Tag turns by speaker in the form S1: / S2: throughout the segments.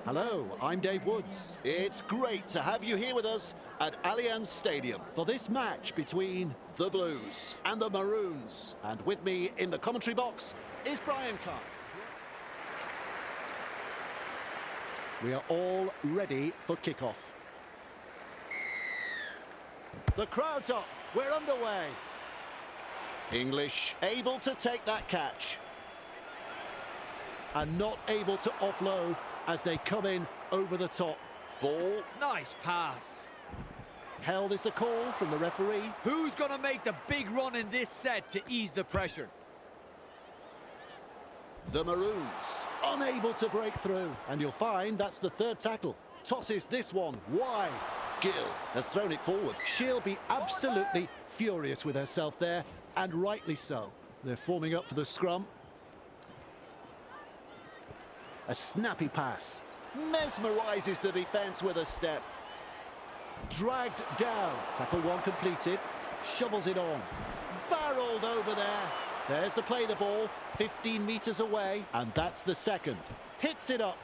S1: Hello, I'm Dave Woods.
S2: It's great to have you here with us at Allianz Stadium
S1: For this match between
S2: the Blues and the Maroons.
S1: and with me in the commentary box is Brian Carr. We are all ready for kickoff. The crowd's up. We're underway.
S2: English able to take that catch.
S1: And not able to offload as they come in over the top.
S2: Ball.
S3: Nice pass.
S1: Held is the call from the referee.
S3: Who's going to make the big run in this set to ease the pressure?
S2: The Maroons.
S1: Unable to break through. And you'll find that's the third tackle. Tosses this one wide.
S2: Gill has thrown it forward.
S1: She'll be absolutely furious with herself there, and rightly so. They're forming up for the scrum. A snappy pass.
S2: Mesmerises the defence with a step.
S1: Dragged down. Tackle one completed. Shovels it on. Barreled over there. There's the play the ball. 15 metres away. And that's the second. Hits it up.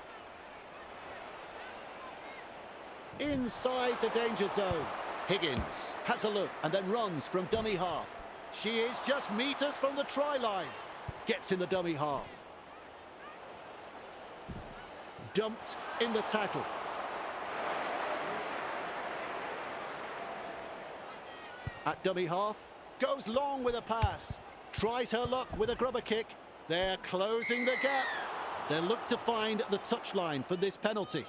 S1: Inside the danger zone. Higgins has a look and then runs from dummy half. She is just metres from the try line. Gets in the dummy half. Dumped in the tackle. At dummy half, goes long with a pass. Tries her luck with a grubber kick. They're closing the gap. They'll look to find the touchline for this penalty.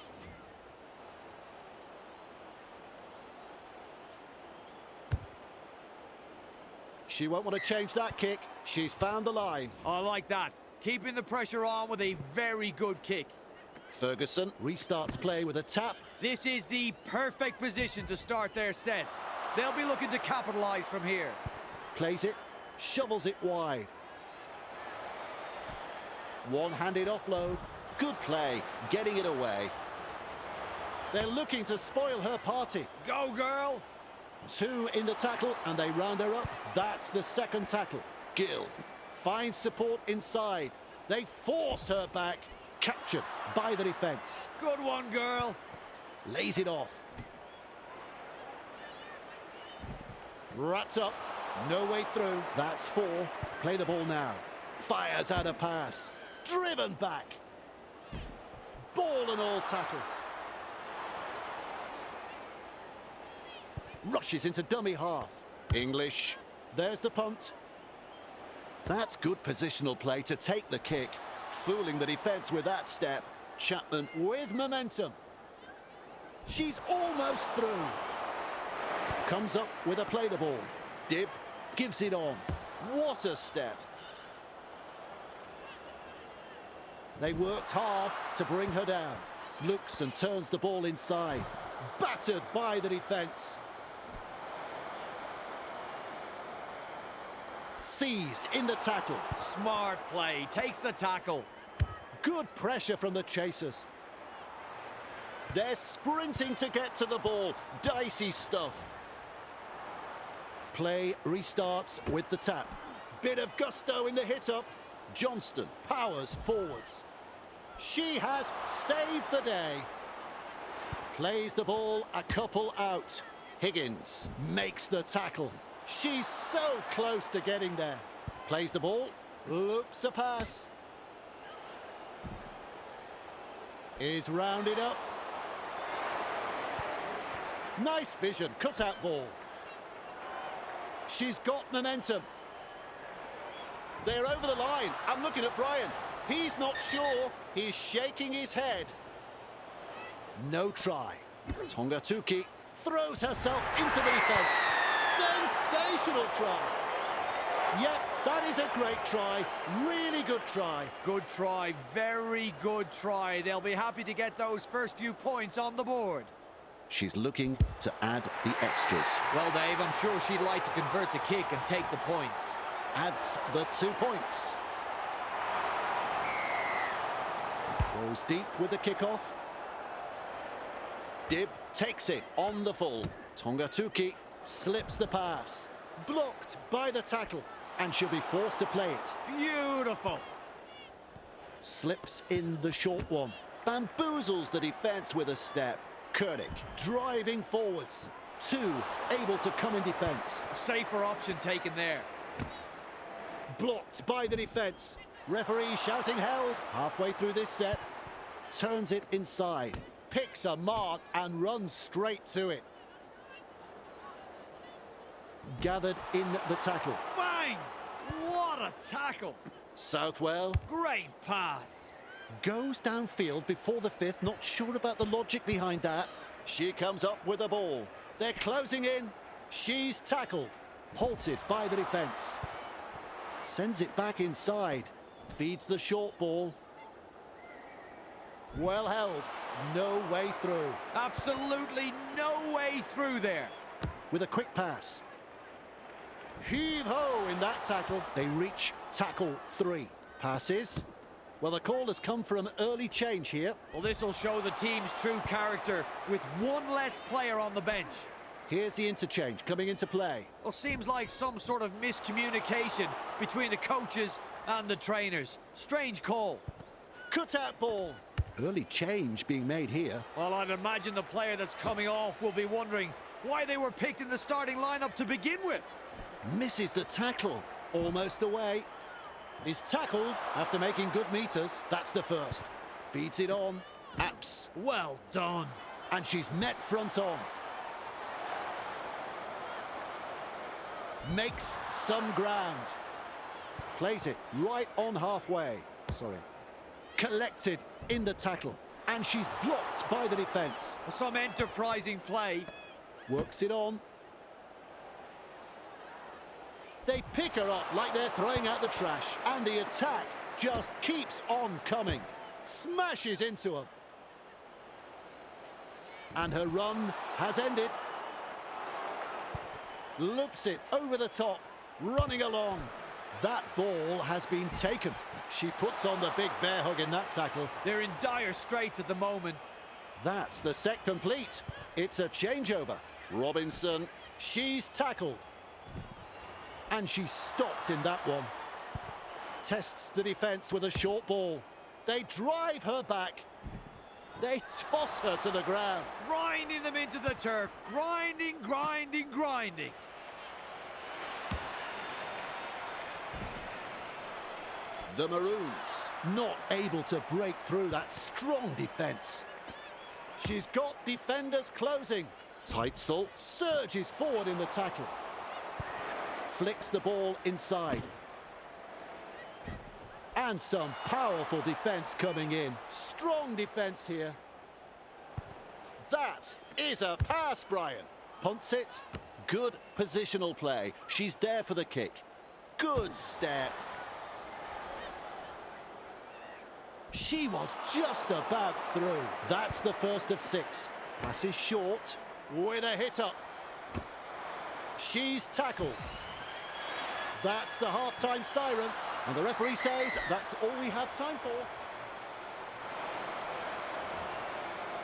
S1: She won't want to change that kick. She's found the line.
S3: I like that. Keeping the pressure on with a very good kick.
S2: Ferguson
S1: Restarts play with a tap.
S3: This is the perfect position to start their set. They'll be looking to capitalise from here.
S1: Plays it. Shovels it wide. One-handed offload.
S2: Good play, getting it away.
S1: They're looking to spoil her party.
S3: Go, girl!
S1: Two in the tackle and they round her up. That's the second tackle.
S2: Gill.
S1: Finds support inside. They force her back. Captured by the defence.
S3: Good one, girl.
S1: Lays it off. Wrapped up. No way through. That's four. Play the ball now. Fires out a pass. Driven back. Ball and all tackle. Rushes into dummy half.
S2: English.
S1: There's the punt.
S2: That's good positional play to take the kick. Fooling the defence with that step. Chapman
S1: With momentum. She's almost through. Comes up with a play the ball.
S2: Dib.
S1: Gives it on. What a step. They worked hard to bring her down. Looks and turns the ball inside. Battered by the defence. Seized in the tackle.
S3: Smart play. Takes the tackle.
S1: Good pressure from the chasers.
S2: They're sprinting to get to the ball. Dicey stuff.
S1: Play restarts with the tap. Bit of gusto in the hit-up. Johnston powers forwards. She has saved the day. Plays the ball a couple out. Higgins makes the tackle. She's so close to getting there. Plays the ball. Loops a pass. Is rounded up. Nice vision. Cut-out ball. She's got momentum. They're over the line. I'm looking at Brian. He's not sure. He's shaking his head. No try.
S2: Tonga Tuki.
S1: Throws herself into the defence. Sensational try. Yep, that is a great try. Really good try.
S3: Good try. Very good try. They'll be happy to get those first few points on the board.
S2: She's looking to add the extras.
S3: Well, Dave, I'm sure she'd like to convert the kick and take the points.
S1: Adds the 2 points. Goes deep with the kickoff.
S2: Dib takes it on the full. Tonga Tuki.
S1: Slips the pass. Blocked by the tackle. And she'll be forced to play it.
S3: Beautiful.
S1: Slips in the short one.
S2: bamboozles the defence with a step. Koenig driving forwards. Two able to come in defence.
S3: Safer option taken there.
S2: Blocked by the defence. Referee shouting held. Halfway through this set. Turns it inside. Picks a mark and runs straight to it. Gathered in the tackle.
S3: Bang! What a tackle!
S2: Southwell
S3: Great pass.
S2: goes downfield before the fifth. Not sure about the logic behind that. She comes up with the ball. They're closing in. She's tackled. Halted by the defence. Sends it back inside. Feeds the short ball. Well held. No way through.
S3: Absolutely no way through there.
S2: With a quick pass. Heave-ho in that tackle. They reach tackle 3. Passes. Well, the call has come for an early change here.
S3: Well, this will show the team's true character with one less player on the bench.
S2: Here's the interchange coming into play.
S3: Well, seems like some sort of miscommunication between the coaches and the trainers. Strange call.
S2: Cut-out ball. Early change being made here.
S3: Well, I'd imagine the player that's coming off will be wondering why they were picked in the starting lineup to begin with.
S2: Misses the tackle. Almost away. Is tackled after making good meters. That's the first. Feeds it on. Apps.
S3: Well done.
S2: And she's met front on. Makes some ground. Plays it right on halfway. Sorry. Collected in the tackle. And she's blocked by the defence.
S3: Some enterprising play.
S2: Works it on. They pick her up like they're throwing out the trash. And the attack just keeps on coming. Smashes into them. And her run has ended. Loops it over the top. Running along. That ball has been taken. She puts on the big bear hug in that tackle.
S3: They're in dire straits at the moment.
S2: That's the set complete. It's a changeover. Robinson, she's tackled. And she's stopped in that one. Tests the defence with a short ball. They drive her back. They toss her to the ground.
S3: Grinding them into the turf. Grinding, grinding, grinding.
S2: The Maroons not able to break through that strong defence. She's got defenders closing. Teitzel surges forward in the tackle. Flicks the ball inside. And some powerful defence coming in. Strong defence here. That is a pass, Brian. Punts it. Good positional play. She's there for the kick. Good step. She was just about through. That's the first of 6. Passes short with a hit up. She's tackled. That's the half-time siren. And the referee says that's all we have time for.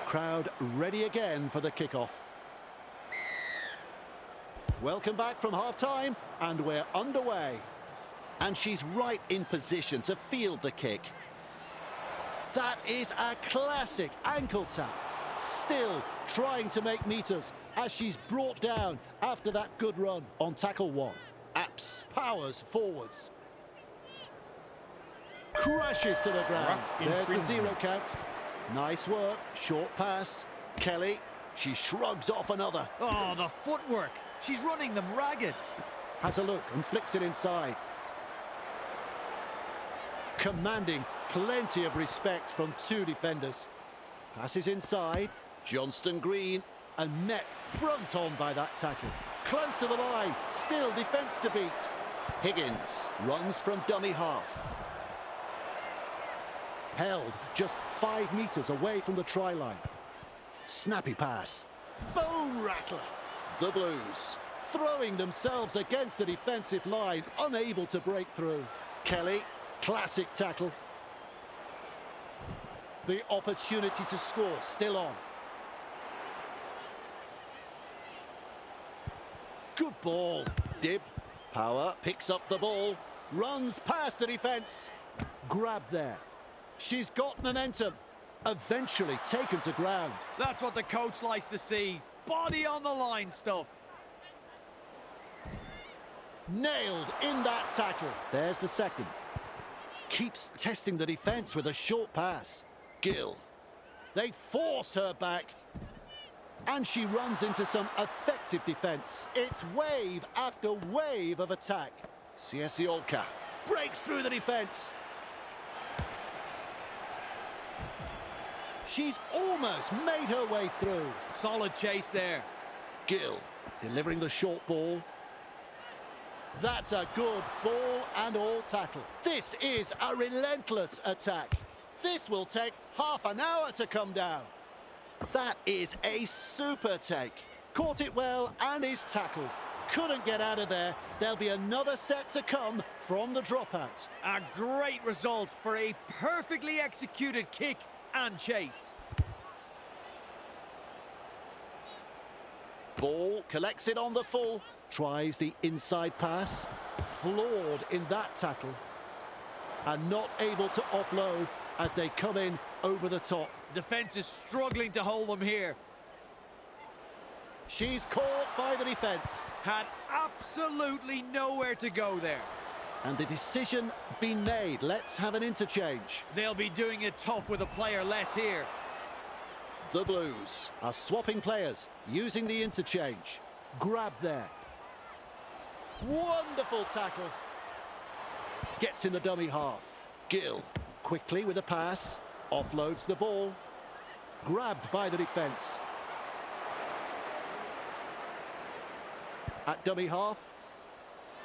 S2: Crowd ready again for the kickoff. Welcome back from half-time, and we're underway. And she's right in position to field the kick. That is a classic ankle tap. Still trying to make meters as she's brought down after that good run on tackle 1. Apps powers forwards. Crashes to the ground. There's the 0 count. Nice work. Short pass. Kelly. She shrugs off another.
S3: Oh, the footwork. She's running them ragged.
S2: Has a look and flicks it inside. Commanding plenty of respect from 2 defenders. Passes inside. Johnston Green and met front on by that tackle. Close to the line. Still defence to beat. Higgins runs from dummy half. Held just 5 metres away from the try line. Snappy pass. Bone rattler. The Blues throwing themselves against the defensive line, unable to break through. Kelly, classic tackle. The opportunity to score still on. Good ball. Dib. Power picks up the ball. Runs past the defence. Grab there. She's got momentum. eventually taken to ground.
S3: That's what the coach likes to see. Body on the line stuff.
S2: Nailed in that tackle. There's the second. Keeps testing the defence with a short pass. Gill. They force her back. And she runs into some effective defence. It's wave after wave of attack. Ciesiolka breaks through the defence. She's almost made her way through.
S3: Solid chase there.
S2: Gill delivering the short ball. That's a good ball and all tackle. This is a relentless attack. This will take half an hour to come down. That is a super take. Caught it well and is tackled. Couldn't get out of there. There'll be another set to come from the dropout.
S3: A great result for a perfectly executed kick and chase.
S2: Ball collects it on the full. Tries the inside pass. Flawed in that tackle. And not able to offload as they come in over the top.
S3: Defence is struggling to hold them here.
S2: She's caught by the defence.
S3: Had absolutely nowhere to go there.
S2: And the decision been made. Let's have an interchange.
S3: They'll be doing it tough with a player less here.
S2: The Blues are swapping players, using the interchange. Grab there. Wonderful tackle. Gets in the dummy half. Gill quickly with a pass. Offloads the ball. Grabbed by the defence. At dummy half.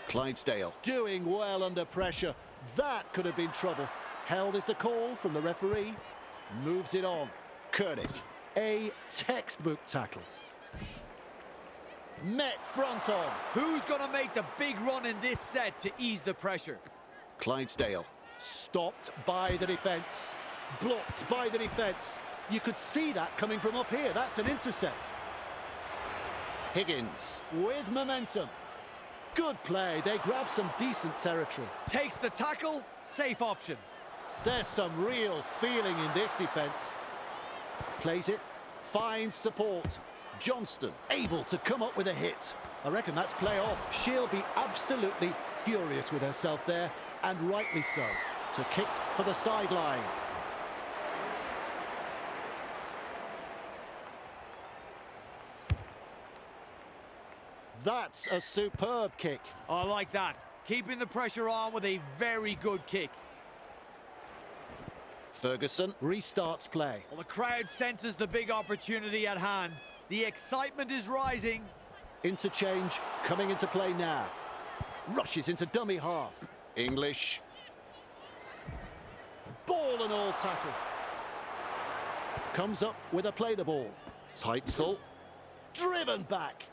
S2: Clydesdale doing well under pressure. That could have been trouble. Held is the call from the referee. Moves it on. Koenig. A textbook tackle. Met front on.
S3: Who's going to make the big run in this set to ease the pressure?
S2: Clydesdale stopped by the defence. Blocked by the defence. You could see that coming from up here. That's an intercept. Higgins with momentum. Good play. They grab some decent territory.
S3: Takes the tackle. Safe option.
S2: There's some real feeling in this defence. Plays it. Finds support. Johnston able to come up with a hit. I reckon that's play on. She'll be absolutely furious with herself there, and rightly so. To kick for the sideline. That's a superb kick.
S3: I like that. Keeping the pressure on with a very good kick.
S2: Ferguson restarts play.
S3: Well, the crowd senses the big opportunity at hand. The excitement is rising.
S2: Interchange coming into play now. Rushes into dummy half. English. Ball and all tackle. Comes up with a play the ball. Teitzel. Driven back.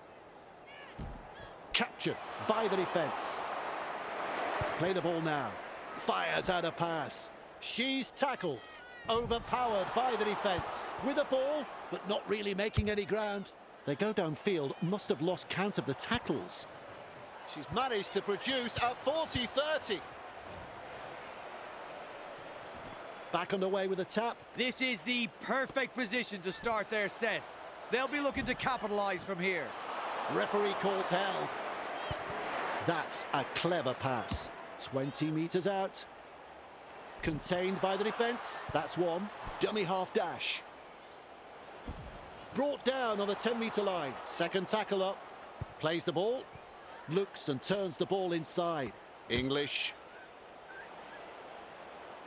S2: Captured by the defence. Play the ball now. Fires out a pass. She's tackled. Overpowered by the defence. With a ball, but not really making any ground. They go downfield, must have lost count of the tackles. She's managed to produce a 40-30. Back underway with a tap.
S3: This is the perfect position to start their set. They'll be looking to capitalise from here.
S2: Referee calls held. That's a clever pass. 20 metres out. Contained by the defence. That's one. Dummy half dash. Brought down on the 10-metre line. Second tackle up. Plays the ball. Looks and turns the ball inside. English.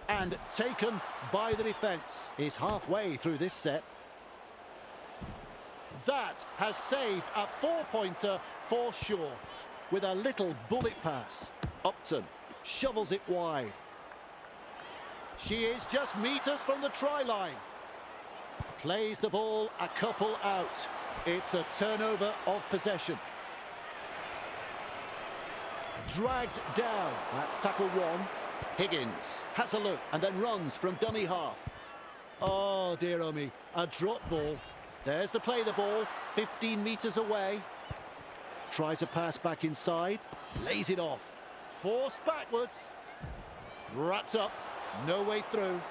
S2: And taken by the defence. Is halfway through this set. That has saved a 4-pointer for sure. With a little bullet pass. Upton shovels it wide. She is just metres from the try line. Plays the ball a couple out. It's a turnover of possession. Dragged down. That's tackle one. Higgins has a look and then runs from dummy half. Oh dear oh me, a drop ball. There's the play the ball, 15 metres away. Tries a pass back inside, lays it off. Forced backwards. Wrapped up, no way through.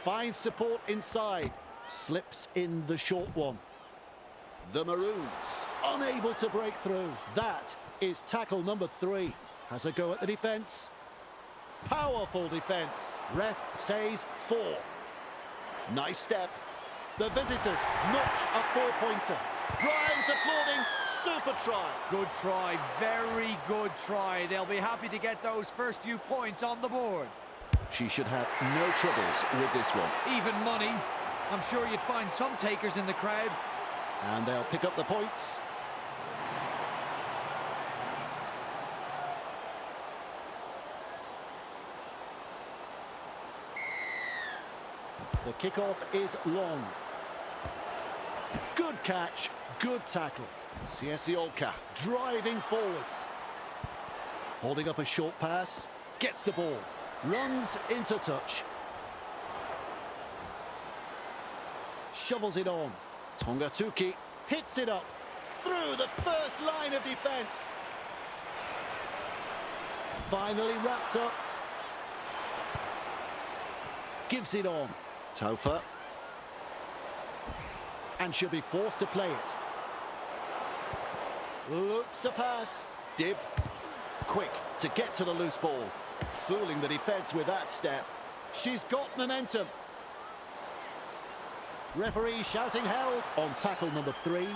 S2: Finds support inside. Slips in the short one. The Maroons unable to break through. That is tackle number 3. Has a go at the defence. Powerful defence. Ref says 4. Nice step. The visitors notch a 4-pointer. Brian's applauding. Super try.
S3: Good try, very good try. They'll be happy to get those first few points on the board.
S2: She should have no troubles with this one.
S3: Even money. I'm sure you'd find some takers in the crowd.
S2: And they'll pick up the points. The kickoff is long. Good catch, good tackle. Ciesioka driving forwards. Holding up a short pass, gets the ball, runs into touch. Shovels it on. Tongatuki hits it up through the first line of defence. Finally wrapped up. Gives it on. Taufa. And she'll be forced to play it. Loops a pass. Dib. Quick to get to the loose ball. Fooling the defence with that step. She's got momentum. Referee shouting held on tackle number 3.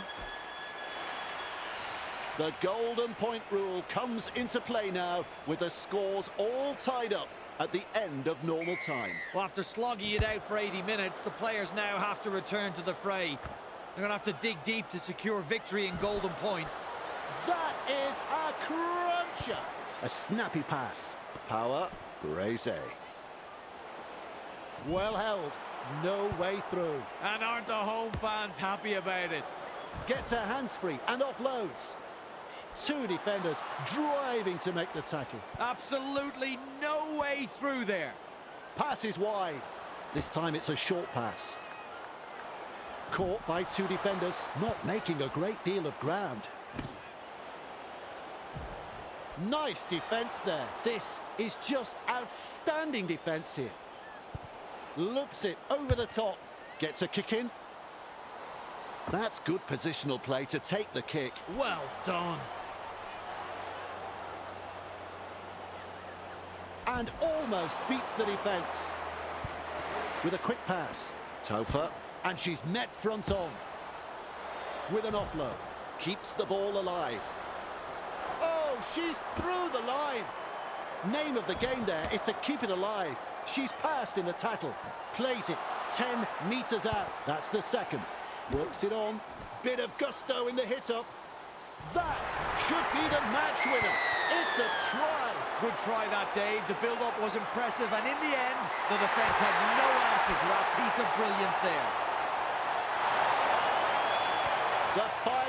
S2: The golden point rule comes into play now with the scores all tied up at the end of normal time.
S3: Well, after slogging it out for 80 minutes, the players now have to return to the fray. They're going to have to dig deep to secure victory in golden point.
S2: That is a cruncher. A snappy pass. Power, Grace. Well held. No way through.
S3: And aren't the home fans happy about it?
S2: Gets her hands free and offloads. 2 defenders driving to make the tackle.
S3: Absolutely no way through there.
S2: Pass is wide. This time it's a short pass. Caught by 2 defenders, not making a great deal of ground. Nice defence there. This is just outstanding defence here. Loops it over the top. Gets a kick in. That's good positional play to take the kick.
S3: Well done.
S2: And almost beats the defence. With a quick pass. Taufa. And she's met front on. With an offload. Keeps the ball alive. Oh, she's through the line. Name of the game there is to keep it alive. She's passed in the tackle. Plays it 10 metres out. That's the second. Works it on. Bit of gusto in the hit-up. That should be the match winner. It's a try.
S3: Good try that, Dave. The build-up was impressive, and in the end, the defence had no answer to that piece of brilliance there.
S2: The final